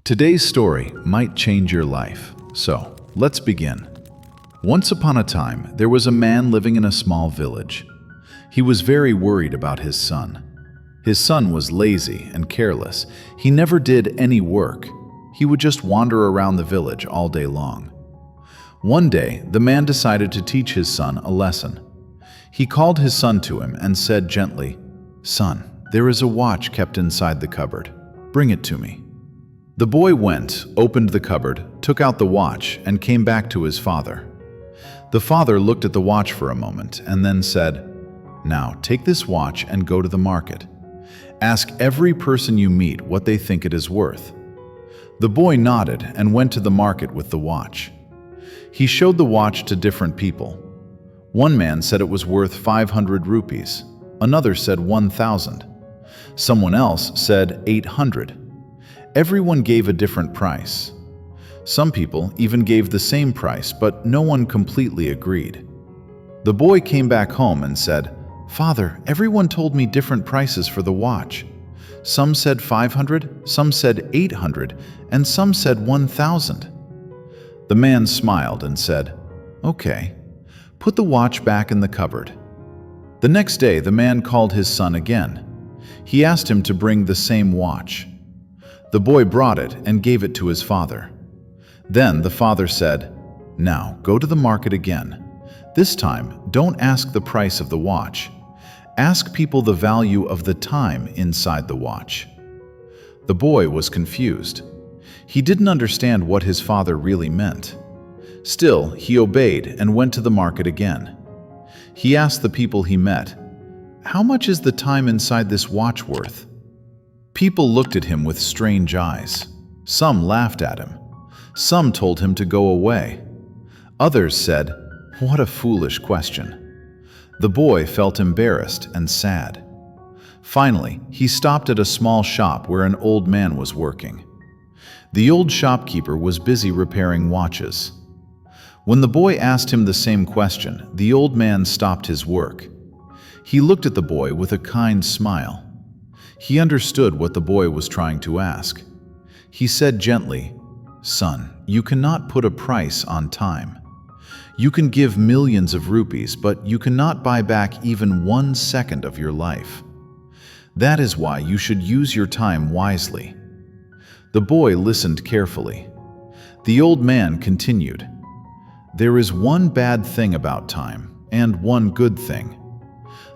Today's story might change your life, so let's begin. Once upon a time, there was a man living in a small village. He was very worried about his son. His son was lazy and careless. He never did any work. He would just wander around the village all day long. One day, the man decided to teach his son a lesson. He called his son to him and said gently, "Son, there is a watch kept inside the cupboard. Bring it to me." The boy went, opened the cupboard, took out the watch, and came back to his father. The father looked at the watch for a moment and then said, "Now take this watch and go to the market. Ask every person you meet what they think it is worth." The boy nodded and went to the market with the watch. He showed the watch to different people. One man said it was worth 500 rupees. Another said 1,000. Someone else said 800. Everyone gave a different price. Some people even gave the same price, but no one completely agreed. The boy came back home and said, "Father, everyone told me different prices for the watch. Some said 500, some said 800, and some said 1,000. The man smiled and said, "Okay, put the watch back in the cupboard." The next day, the man called his son again. He asked him to bring the same watch. The boy brought it and gave it to his father. Then the father said, "Now go to the market again. This time, don't ask the price of the watch. Ask people the value of the time inside the watch." The boy was confused. He didn't understand what his father really meant. Still, he obeyed and went to the market again. He asked the people he met, "How much is the time inside this watch worth?" People looked at him with strange eyes. Some laughed at him. Some told him to go away. Others said, "What a foolish question." The boy felt embarrassed and sad. Finally, he stopped at a small shop where an old man was working. The old shopkeeper was busy repairing watches. When the boy asked him the same question, the old man stopped his work. He looked at the boy with a kind smile. He understood what the boy was trying to ask. He said gently, "Son, you cannot put a price on time. You can give millions of rupees, but you cannot buy back even 1 second of your life. That is why you should use your time wisely." The boy listened carefully. The old man continued, "There is one bad thing about time, and one good thing.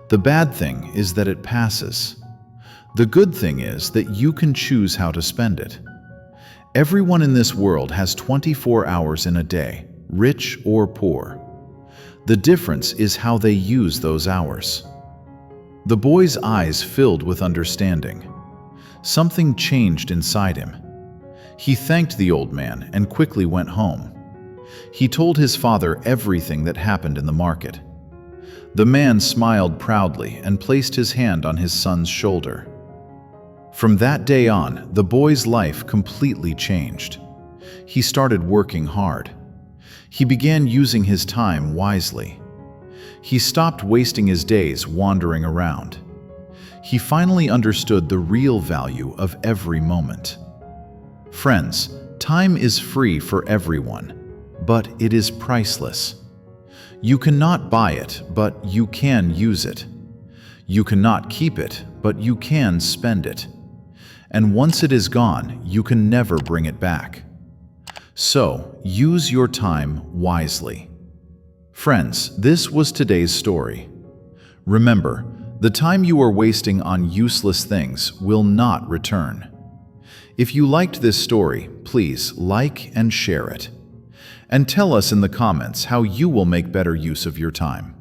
The bad thing is that it passes. The good thing is that you can choose how to spend it. Everyone in this world has 24 hours in a day, rich or poor. The difference is how they use those hours." The boy's eyes filled with understanding. Something changed inside him. He thanked the old man and quickly went home. He told his father everything that happened in the market. The man smiled proudly and placed his hand on his son's shoulder. From that day on, the boy's life completely changed. He started working hard. He began using his time wisely. He stopped wasting his days wandering around. He finally understood the real value of every moment. Friends, time is free for everyone, but it is priceless. You cannot buy it, but you can use it. You cannot keep it, but you can spend it. And once it is gone, you can never bring it back. So, use your time wisely. Friends, this was today's story. Remember, the time you are wasting on useless things will not return. If you liked this story, please like and share it. And tell us in the comments how you will make better use of your time.